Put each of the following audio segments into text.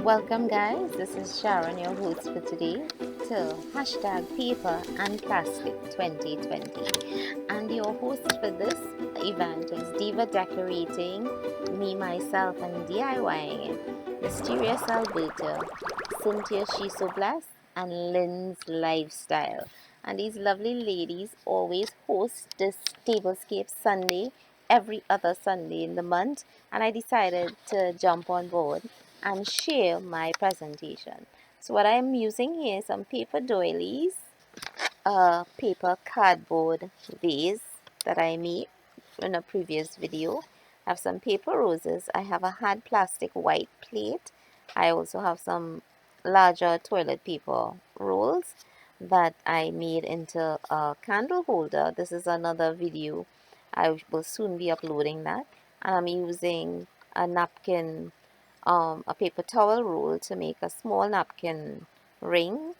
Welcome guys, this is Sharon, your host for today to hashtag Paper and Plastic 2020. And your host for this event is Diva Decorating, me, myself, and DIYing, Mysterious Alberta, Cynthia She's So Blessed, and Lynn's Lifestyle. And these lovely ladies always host this Tablescape Sunday every other Sunday in the month, and I decided to jump on board and share my presentation. So what I'm using here is some paper doilies, a paper cardboard vase that I made in a previous video. I have some paper roses. I have a hard plastic white plate. I also have some larger toilet paper rolls that I made into a candle holder. This is another video. I will soon be uploading that. And I'm using a napkin, a paper towel roll to make a small napkin ring,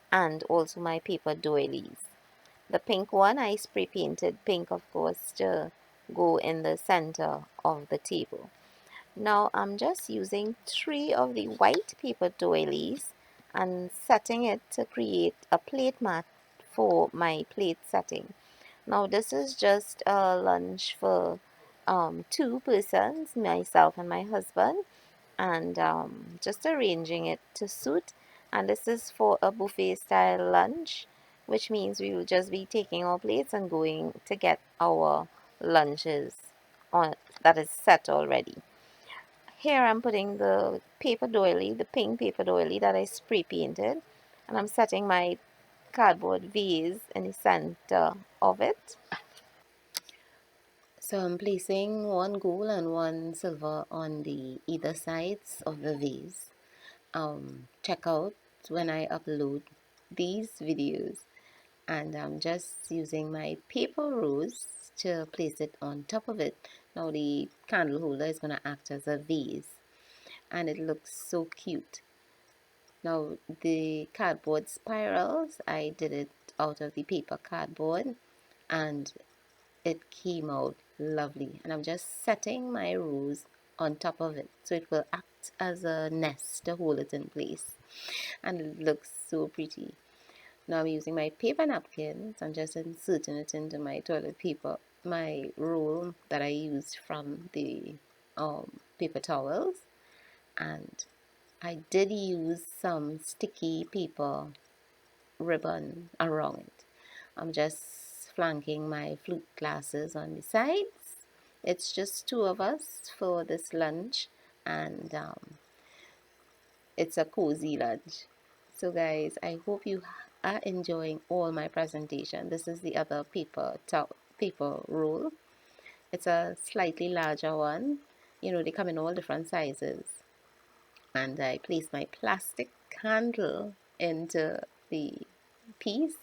and also my paper doilies. The pink one I spray painted pink, of course, to go in the center of the table. Now I'm just using 3 of the white paper doilies and setting it to create a plate mat for my plate setting. Now this is just a lunch for 2 persons, myself and my husband, and just arranging it to suit. And this is for a buffet style lunch, which means we will just be taking our plates and going to get our lunches on that is set already. Here I'm putting the paper doily, the pink paper doily that I spray painted, and I'm setting my cardboard vase in the center of it. So I'm placing one gold and one silver on the either sides of the vase. Check out when I upload these videos, and I'm just using my paper rose to place it on top of it. Now the candle holder is going to act as a vase, and it looks so cute. Now the cardboard spirals, I did it out of the paper cardboard, and it came out lovely. And I'm just setting my rose on top of it so it will act as a nest to hold it in place, and it looks so pretty. Now I'm using my paper napkins and just inserting it into my toilet paper, my roll that I used from the paper towels. And I did use some sticky paper ribbon around it. I'm just flanking my flute glasses on the sides. It's just 2 of us for this lunch, and it's a cozy lunch. So guys, I hope you are enjoying all my presentation. This is the other paper roll. It's a slightly larger one. You know, they come in all different sizes. And I place my plastic candle into the piece,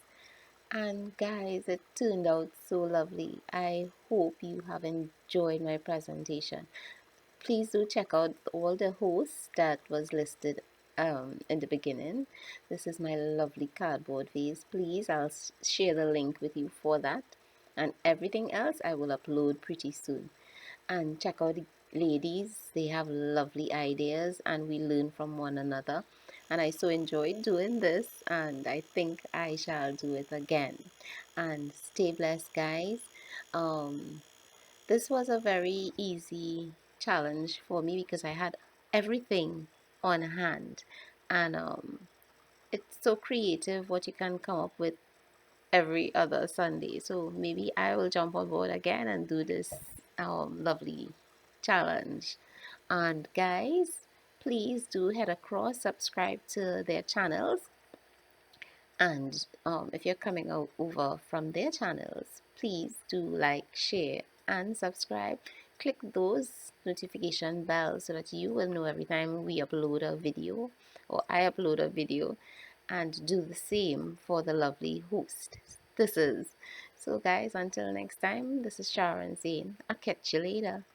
and guys, it turned out so lovely. I hope you have enjoyed my presentation. Please do check out all the hosts that was listed in the beginning. This is my lovely cardboard vase. Please, I'll share the link with you for that. And everything else I will upload pretty soon. And check out the ladies. They have lovely ideas and we learn from one another. And I so enjoyed doing this, and I think I shall do it again. And stay blessed, guys. Um, this was a very easy challenge for me because I had everything on hand, and it's so creative what you can come up with every other Sunday. So maybe I will jump on board again and do this lovely challenge. And guys, please do head across, subscribe to their channels, and if you're coming over from their channels, please do like, share, and subscribe. Click those notification bells so that you will know every time we upload a video or I upload a video, and do the same for the lovely host. This is. So guys, until next time, this is Sharon saying, I'll catch you later.